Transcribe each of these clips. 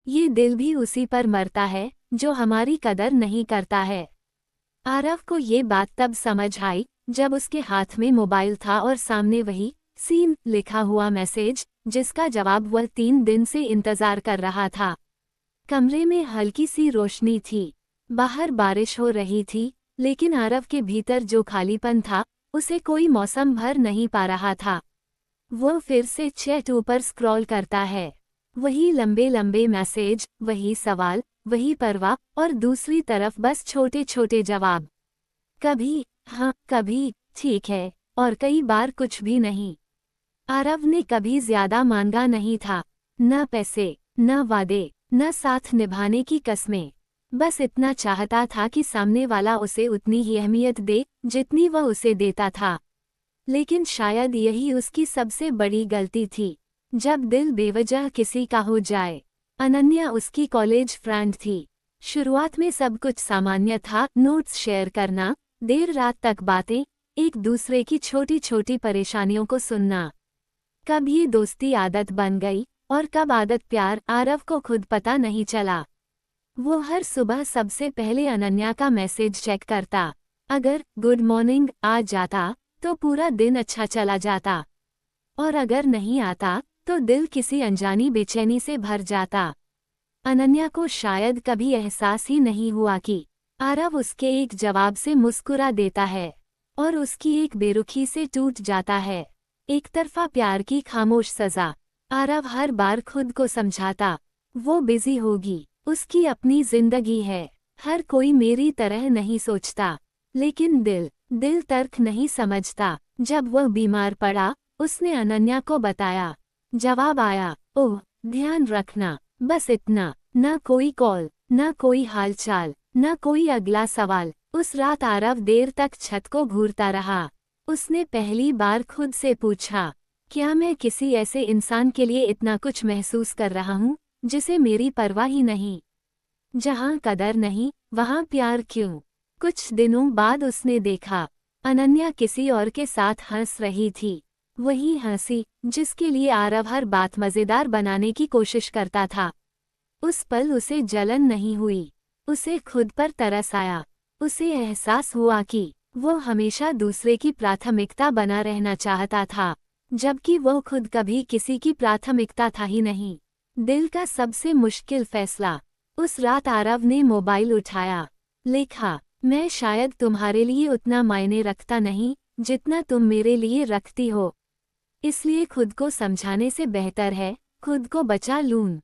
ये दिल भी उसी पर मरता है जो हमारी कदर नहीं करता है। आरव को ये बात तब समझ आई जब उसके हाथ में मोबाइल था और सामने वही सीन लिखा हुआ मैसेज जिसका जवाब वह 3 दिन से इंतजार कर रहा था। कमरे में हल्की सी रोशनी थी, बाहर बारिश हो रही थी, लेकिन आरव के भीतर जो खालीपन था उसे कोई मौसम भर नहीं पा रहा था। वो फिर से चैट ऊपर स्क्रॉल करता है, वही लंबे लंबे मैसेज, वही सवाल, वही परवाह, और दूसरी तरफ बस छोटे छोटे जवाब। कभी हाँ, कभी ठीक है, और कई बार कुछ भी नहीं। आरव ने कभी ज्यादा मांगा नहीं था, न पैसे, न वादे, न साथ निभाने की कस्में। बस इतना चाहता था कि सामने वाला उसे उतनी ही अहमियत दे जितनी वह उसे देता था। लेकिन शायद यही उसकी सबसे बड़ी गलती थी, जब दिल बेवजह किसी का हो जाए। अनन्या उसकी कॉलेज फ्रेंड थी। शुरुआत में सब कुछ सामान्य था, नोट्स शेयर करना, देर रात तक बातें, एक दूसरे की छोटी छोटी परेशानियों को सुनना। कब ये दोस्ती आदत बन गई और कब आदत प्यार, आरव को खुद पता नहीं चला। वो हर सुबह सबसे पहले अनन्या का मैसेज चेक करता। अगर गुड मॉर्निंग आ जाता तो पूरा दिन अच्छा चला जाता, और अगर नहीं आता तो दिल किसी अनजानी बेचैनी से भर जाता। अनन्या को शायद कभी एहसास ही नहीं हुआ कि आरव उसके एक जवाब से मुस्कुरा देता है और उसकी एक बेरुखी से टूट जाता है। एक तरफा प्यार की खामोश सजा। आरव हर बार खुद को समझाता, वो बिजी होगी, उसकी अपनी जिंदगी है, हर कोई मेरी तरह नहीं सोचता। लेकिन दिल तर्क नहीं समझता। जब वह बीमार पड़ा, उसने अनन्या को बताया। जवाब आया, ओह ध्यान रखना, बस इतना। न कोई कॉल, न कोई हालचाल, न कोई अगला सवाल। उस रात आरव देर तक छत को घूरता रहा। उसने पहली बार खुद से पूछा, क्या मैं किसी ऐसे इंसान के लिए इतना कुछ महसूस कर रहा हूँ जिसे मेरी परवाह ही नहीं? जहाँ कदर नहीं, वहाँ प्यार क्यों? कुछ दिनों बाद उसने देखा, अनन्या किसी और के साथ हंस रही थी। वही हंसी जिसके लिए आरव हर बात मजेदार बनाने की कोशिश करता था। उस पल उसे जलन नहीं हुई, उसे खुद पर तरस आया। उसे एहसास हुआ कि वो हमेशा दूसरे की प्राथमिकता बना रहना चाहता था, जबकि वो खुद कभी किसी की प्राथमिकता था ही नहीं। दिल का सबसे मुश्किल फैसला। उस रात आरव ने मोबाइल उठाया, लिखा, मैं शायद तुम्हारे लिए उतना मायने रखता नहीं जितना तुम मेरे लिए रखती हो, इसलिए खुद को समझाने से बेहतर है खुद को बचा लूं।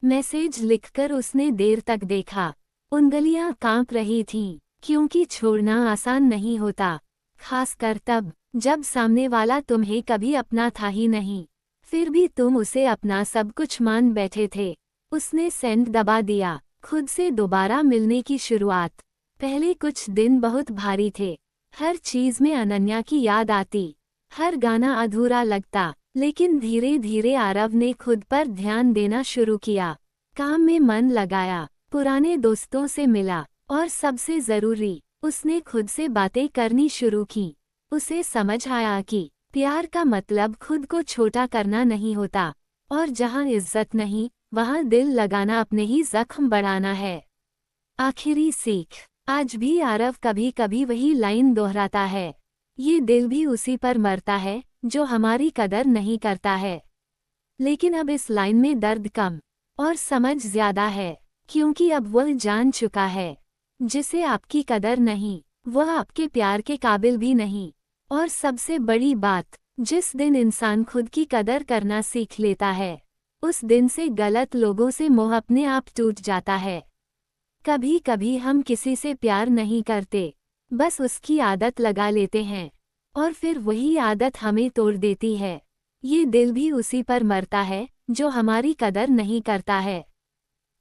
मैसेज लिखकर उसने देर तक देखा। उंगलियां कांप रही थीं, क्योंकि छोड़ना आसान नहीं होता, खासकर तब जब सामने वाला तुम्हें कभी अपना था ही नहीं, फिर भी तुम उसे अपना सब कुछ मान बैठे थे। उसने सेंड दबा दिया। खुद से दोबारा मिलने की शुरुआत। पहले कुछ दिन बहुत भारी थे। हर चीज में अनन्या की याद आती, हर गाना अधूरा लगता। लेकिन धीरे धीरे आरव ने खुद पर ध्यान देना शुरू किया, काम में मन लगाया, पुराने दोस्तों से मिला, और सबसे जरूरी, उसने खुद से बातें करनी शुरू की। उसे समझ आया कि प्यार का मतलब खुद को छोटा करना नहीं होता, और जहाँ इज्जत नहीं वहाँ दिल लगाना अपने ही जख्म बढ़ाना है। आखिरी सीख। आज भी आरव कभी कभी वही लाइन दोहराता है, ये दिल भी उसी पर मरता है जो हमारी कदर नहीं करता है। लेकिन अब इस लाइन में दर्द कम और समझ ज्यादा है, क्योंकि अब वह जान चुका है, जिसे आपकी कदर नहीं वह आपके प्यार के काबिल भी नहीं। और सबसे बड़ी बात, जिस दिन इंसान खुद की कदर करना सीख लेता है, उस दिन से गलत लोगों से मोह अपने आप टूट जाता है। कभी कभी हम किसी से प्यार नहीं करते, बस उसकी आदत लगा लेते हैं, और फिर वही आदत हमें तोड़ देती है। ये दिल भी उसी पर मरता है जो हमारी कदर नहीं करता है।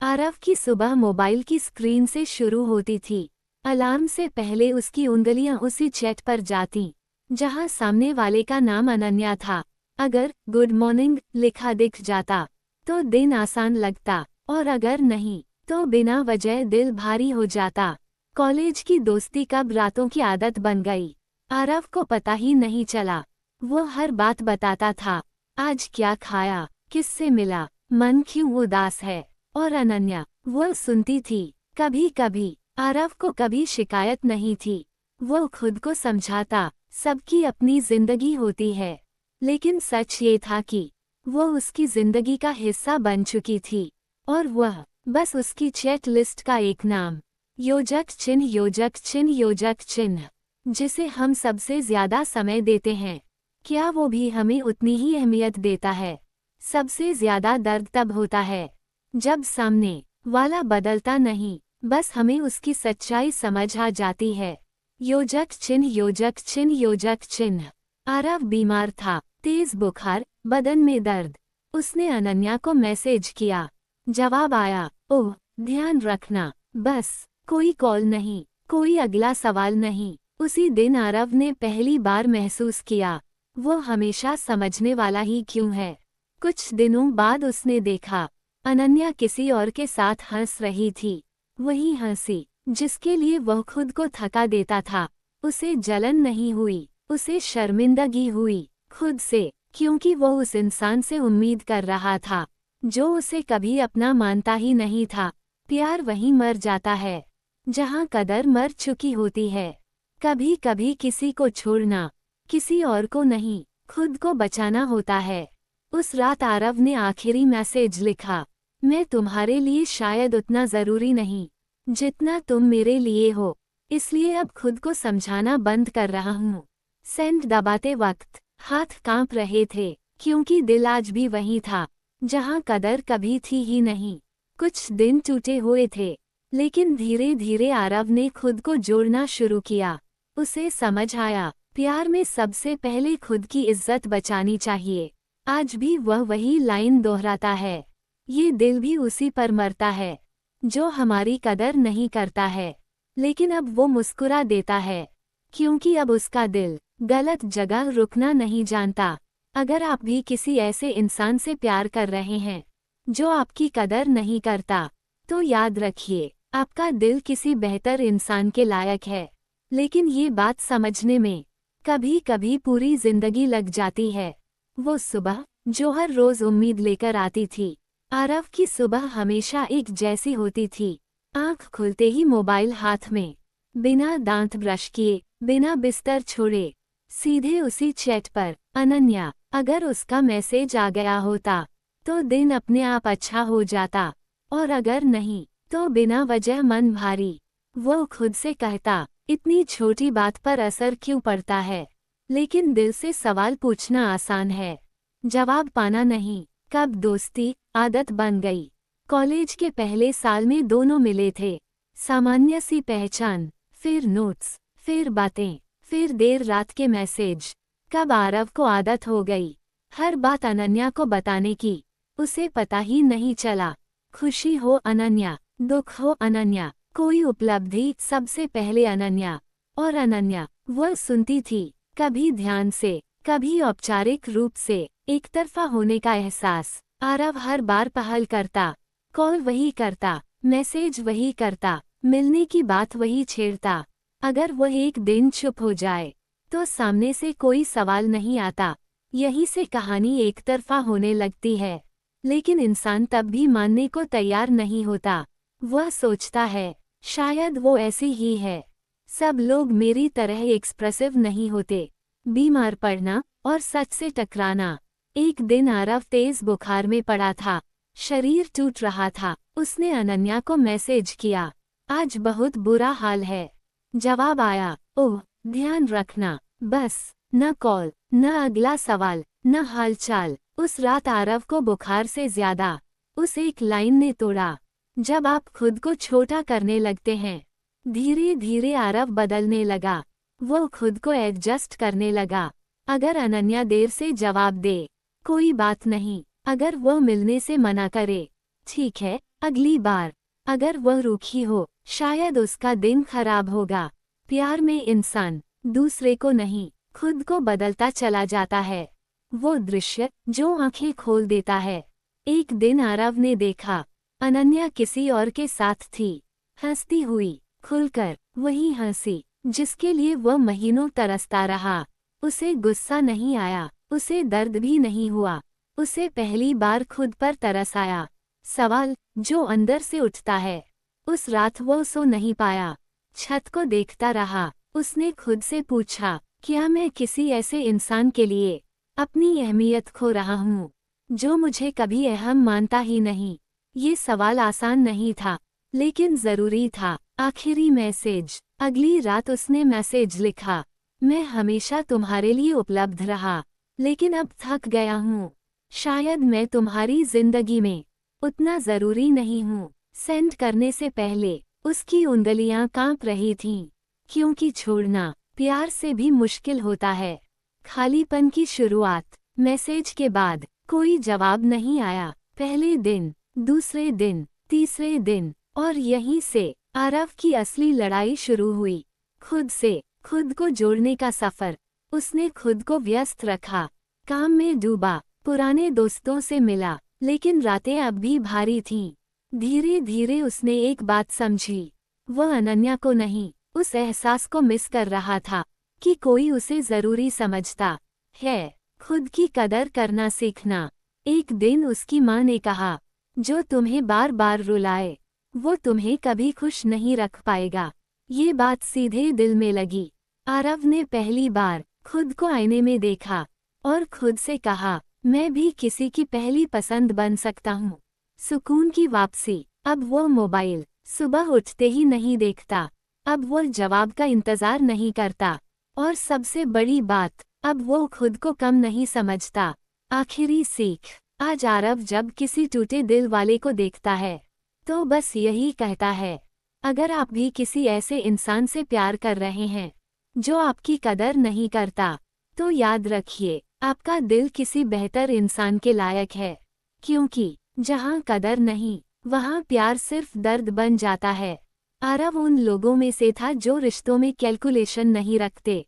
आरव की सुबह मोबाइल की स्क्रीन से शुरू होती थी। अलार्म से पहले उसकी उंगलियां उसी चैट पर जातीं, जहां सामने वाले का नाम अनन्या था। अगर गुड मॉर्निंग लिखा दिख जाता तो दिन आसान लगता, और अगर नहीं तो बिना वजह दिल भारी हो जाता। कॉलेज की दोस्ती कब रातों की आदत बन गई, आरव को पता ही नहीं चला। वो हर बात बताता था, आज क्या खाया, किससे मिला, मन क्यों उदास है, और अनन्या वो सुनती थी। कभी कभी आरव को कभी शिकायत नहीं थी। वो खुद को समझाता सबकी अपनी जिंदगी होती है, लेकिन सच ये था कि वो उसकी जिंदगी का हिस्सा बन चुकी थी और वह बस उसकी चेक लिस्ट का एक नाम, योजक चिन्ह योजक चिन्ह योजक चिन्ह, जिसे हम सबसे ज्यादा समय देते हैं, क्या वो भी हमें उतनी ही अहमियत देता है? सबसे ज्यादा दर्द तब होता है जब सामने वाला बदलता नहीं, बस हमें उसकी सच्चाई समझ आ जाती है। योजक चिन्ह योजक चिन्ह योजक चिन्ह। आरव बीमार था, तेज बुखार, बदन में दर्द। उसने अनन्या को मैसेज किया। जवाब आया, ओह ध्यान रखना, बस। कोई कॉल नहीं, कोई अगला सवाल नहीं। उसी दिन आरव ने पहली बार महसूस किया वो हमेशा समझने वाला ही क्यों है। कुछ दिनों बाद उसने देखा अनन्या किसी और के साथ हंस रही थी। वही हंसी जिसके लिए वह खुद को थका देता था। उसे जलन नहीं हुई, उसे शर्मिंदगी हुई खुद से, क्योंकि वह उस इंसान से उम्मीद कर रहा था जो उसे कभी अपना मानता ही नहीं था। प्यार वहीं मर जाता है जहां कदर मर चुकी होती है। कभी कभी किसी को छोड़ना, किसी और को नहीं, खुद को बचाना होता है। उस रात आरव ने आखिरी मैसेज लिखा, मैं तुम्हारे लिए शायद उतना जरूरी नहीं जितना तुम मेरे लिए हो, इसलिए अब खुद को समझाना बंद कर रहा हूँ। सेंड दबाते वक्त हाथ कांप रहे थे, क्योंकि दिल आज भी वही था जहाँ कदर कभी थी ही नहीं। कुछ दिन टूटे हुए थे, लेकिन धीरे धीरे आरव ने खुद को जोड़ना शुरू किया। उसे समझ आया प्यार में सबसे पहले खुद की इज्जत बचानी चाहिए। आज भी वह वही लाइन दोहराता है, ये दिल भी उसी पर मरता है जो हमारी कदर नहीं करता है, लेकिन अब वो मुस्कुरा देता है क्योंकि अब उसका दिल गलत जगह रुकना नहीं जानता। अगर आप भी किसी ऐसे इंसान से प्यार कर रहे हैं जो आपकी कदर नहीं करता, तो याद रखिए आपका दिल किसी बेहतर इंसान के लायक है, लेकिन ये बात समझने में कभी कभी पूरी जिंदगी लग जाती है। वो सुबह जो हर रोज उम्मीद लेकर आती थी, आरव की सुबह हमेशा एक जैसी होती थी। आंख खुलते ही मोबाइल हाथ में, बिना दांत ब्रश किए, बिना बिस्तर छोड़े, सीधे उसी चैट पर। अनन्या, अगर उसका मैसेज आ गया होता तो दिन अपने आप अच्छा हो जाता, और अगर नहीं तो बिना वजह मन भारी। वो खुद से कहता, इतनी छोटी बात पर असर क्यों पड़ता है, लेकिन दिल से सवाल पूछना आसान है, जवाब पाना नहीं। कब दोस्ती आदत बन गई। कॉलेज के पहले साल में दोनों मिले थे। सामान्य सी पहचान, फिर नोट्स, फिर बातें, फिर देर रात के मैसेज। कब आरव को आदत हो गई हर बात अनन्या को बताने की, उसे पता ही नहीं चला। खुशी हो अनन्या, दुख हो अनन्या, कोई उपलब्धि सबसे पहले अनन्या। और अनन्या वह सुनती थी, कभी ध्यान से, कभी औपचारिक रूप से। एक तरफा होने का एहसास। आरव हर बार पहल करता, कॉल वही करता, मैसेज वही करता, मिलने की बात वही छेड़ता। अगर वह एक दिन चुप हो जाए तो सामने से कोई सवाल नहीं आता। यहीं से कहानी एक तरफा होने लगती है, लेकिन इंसान तब भी मानने को तैयार नहीं होता। वह सोचता है शायद वो ऐसी ही है, सब लोग मेरी तरह एक्सप्रेसिव नहीं होते। बीमार पड़ना और सच से टकराना। एक दिन आरव तेज बुखार में पड़ा था, शरीर टूट रहा था। उसने अनन्या को मैसेज किया, आज बहुत बुरा हाल है। जवाब आया, ओह ध्यान रखना, बस। न कॉल, न अगला सवाल, न हालचाल। उस रात आरव को बुखार से ज्यादा उस एक लाइन ने तोड़ा। जब आप खुद को छोटा करने लगते हैं, धीरे धीरे आरव बदलने लगा। वो खुद को एडजस्ट करने लगा। अगर अनन्या देर से जवाब दे, कोई बात नहीं। अगर वह मिलने से मना करे, ठीक है, अगली बार। अगर वह रूखी हो, शायद उसका दिन खराब होगा। प्यार में इंसान दूसरे को नहीं, खुद को बदलता चला जाता है। वो दृश्य जो आंखें खोल देता है। एक दिन आरव ने देखा, अनन्या किसी और के साथ थी, हंसती हुई, खुलकर, वही हंसी जिसके लिए वह महीनों तरसता रहा। उसे गुस्सा नहीं आया, उसे दर्द भी नहीं हुआ, उसे पहली बार खुद पर तरस आया। सवाल जो अंदर से उठता है। उस रात वो सो नहीं पाया। छत को देखता रहा। उसने खुद से पूछा, क्या मैं किसी ऐसे इंसान के लिए अपनी अहमियत खो रहा हूँ, जो मुझे कभी अहम मानता ही नहीं। ये सवाल आसान नहीं था, लेकिन जरूरी था। आखिरी मैसेज। अगली रात उसने मैसेज लिखा, मैं हमेशा तुम्हारे लिए उपलब्ध रहा, लेकिन अब थक गया हूँ। शायद मैं तुम्हारी जिंदगी में उतना जरूरी नहीं हूँ। सेंड करने से पहले उसकी उंगलियां कांप रही थीं, क्योंकि छोड़ना प्यार से भी मुश्किल होता है। खालीपन की शुरुआत। मैसेज के बाद कोई जवाब नहीं आया। पहले दिन, दूसरे दिन, तीसरे दिन, और यहीं से आरव की असली लड़ाई शुरू हुई। खुद से खुद को जोड़ने का सफर। उसने खुद को व्यस्त रखा, काम में डूबा, पुराने दोस्तों से मिला, लेकिन रातें अब भी भारी थीं। धीरे धीरे उसने एक बात समझी। वह अनन्या को नहीं, उस एहसास को मिस कर रहा था कि कोई उसे जरूरी समझता है। खुद की कदर करना सीखना। एक दिन उसकी माँ ने कहा, जो तुम्हें बार बार रुलाए, वो तुम्हें कभी खुश नहीं रख पाएगा। ये बात सीधे दिल में लगी। आरव ने पहली बार खुद को आईने में देखा और खुद से कहा, मैं भी किसी की पहली पसंद बन सकता हूँ। सुकून की वापसी। अब वो मोबाइल सुबह उठते ही नहीं देखता। अब वो जवाब का इंतजार नहीं करता। और सबसे बड़ी बात, अब वो खुद को कम नहीं समझता। आखिरी सीख। आज आरव जब किसी टूटे दिल वाले को देखता है, तो बस यही कहता है, अगर आप भी किसी ऐसे इंसान से प्यार कर रहे हैं जो आपकी कदर नहीं करता, तो याद रखिए, आपका दिल किसी बेहतर इंसान के लायक है। क्योंकि जहाँ कदर नहीं, वहाँ प्यार सिर्फ दर्द बन जाता है। आरव उन लोगों में से था जो रिश्तों में कैलकुलेशन नहीं रखते,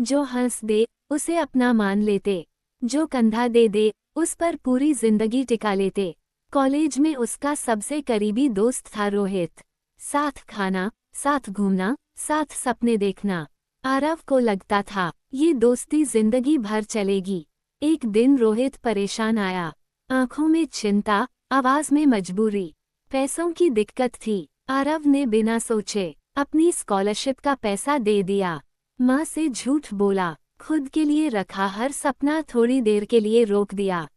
जो हंस दे उसे अपना मान लेते, जो कंधा दे दे उस पर पूरी जिंदगी टिका लेते। कॉलेज में उसका सबसे करीबी दोस्त था रोहित। साथ खाना, साथ घूमना, साथ सपने देखना। आरव को लगता था ये दोस्ती जिंदगी भर चलेगी। एक दिन रोहित परेशान आया, आंखों में चिंता, आवाज में मजबूरी। पैसों की दिक्कत थी। आरव ने बिना सोचे अपनी स्कॉलरशिप का पैसा दे दिया। माँ से झूठ बोला, खुद के लिए रखा हर सपना थोड़ी देर के लिए रोक दिया।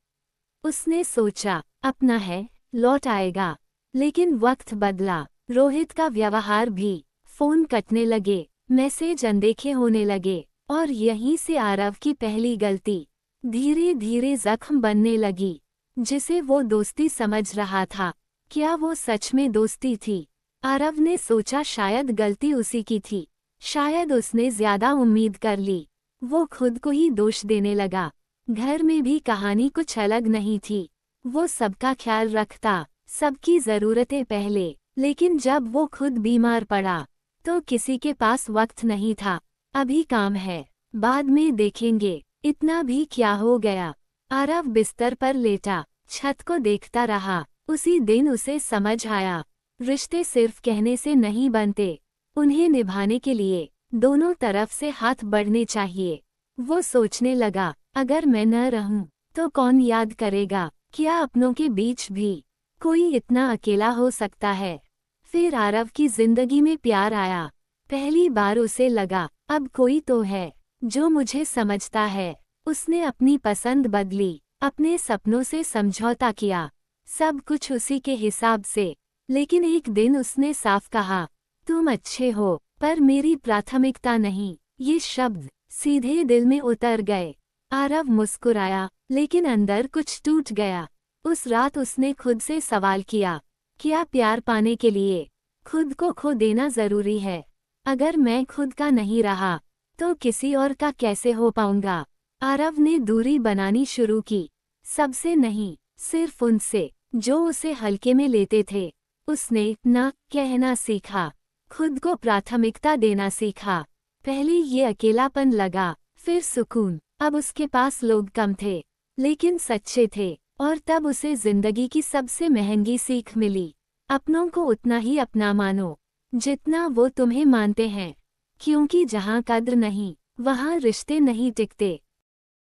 उसने सोचा, अपना है, लौट आएगा। लेकिन वक्त बदला। रोहित का व्यवहार भी। फोन कटने लगे, मैसेज अनदेखे होने लगे, और यहीं से आरव की पहली गलती धीरे धीरे जख्म बनने लगी। जिसे वो दोस्ती समझ रहा था, क्या वो सच में दोस्ती थी? आरव ने सोचा शायद गलती उसी की थी। शायद उसने ज्यादा उम्मीद कर ली। वो खुद को ही दोष देने लगा। घर में भी कहानी कुछ अलग नहीं थी। वो सबका ख्याल रखता, सबकी जरूरतें पहले, लेकिन जब वो खुद बीमार पड़ा, तो किसी के पास वक्त नहीं था। अभी काम है, बाद में देखेंगे, इतना भी क्या हो गया। आरव बिस्तर पर लेटा, छत को देखता रहा। उसी दिन उसे समझ आया, रिश्ते सिर्फ कहने से नहीं बनते, उन्हें निभाने के लिए दोनों तरफ से हाथ बढ़ने चाहिए। वो सोचने लगा, अगर मैं न रहूं, तो कौन याद करेगा? क्या अपनों के बीच भी कोई इतना अकेला हो सकता है? फिर आरव की जिंदगी में प्यार आया। पहली बार उसे लगा, अब कोई तो है जो मुझे समझता है। उसने अपनी पसंद बदली, अपने सपनों से समझौता किया, सब कुछ उसी के हिसाब से। लेकिन एक दिन उसने साफ कहा, तुम अच्छे हो, पर मेरी प्राथमिकता नहीं। ये शब्द सीधे दिल में उतर गए। आरव मुस्कुराया, लेकिन अंदर कुछ टूट गया। उस रात उसने खुद से सवाल किया, क्या प्यार पाने के लिए खुद को खो देना जरूरी है? अगर मैं खुद का नहीं रहा, तो किसी और का कैसे हो पाऊंगा? आरव ने दूरी बनानी शुरू की। सबसे नहीं, सिर्फ उनसे जो उसे हल्के में लेते थे। उसने ना कहना सीखा, खुद को प्राथमिकता देना सीखा। पहले ये अकेलापन लगा, फिर सुकून। अब उसके पास लोग कम थे, लेकिन सच्चे थे। और तब उसे जिंदगी की सबसे महंगी सीख मिली, अपनों को उतना ही अपना मानो जितना वो तुम्हें मानते हैं। क्योंकि जहाँ कद्र नहीं, वहाँ रिश्ते नहीं टिकते।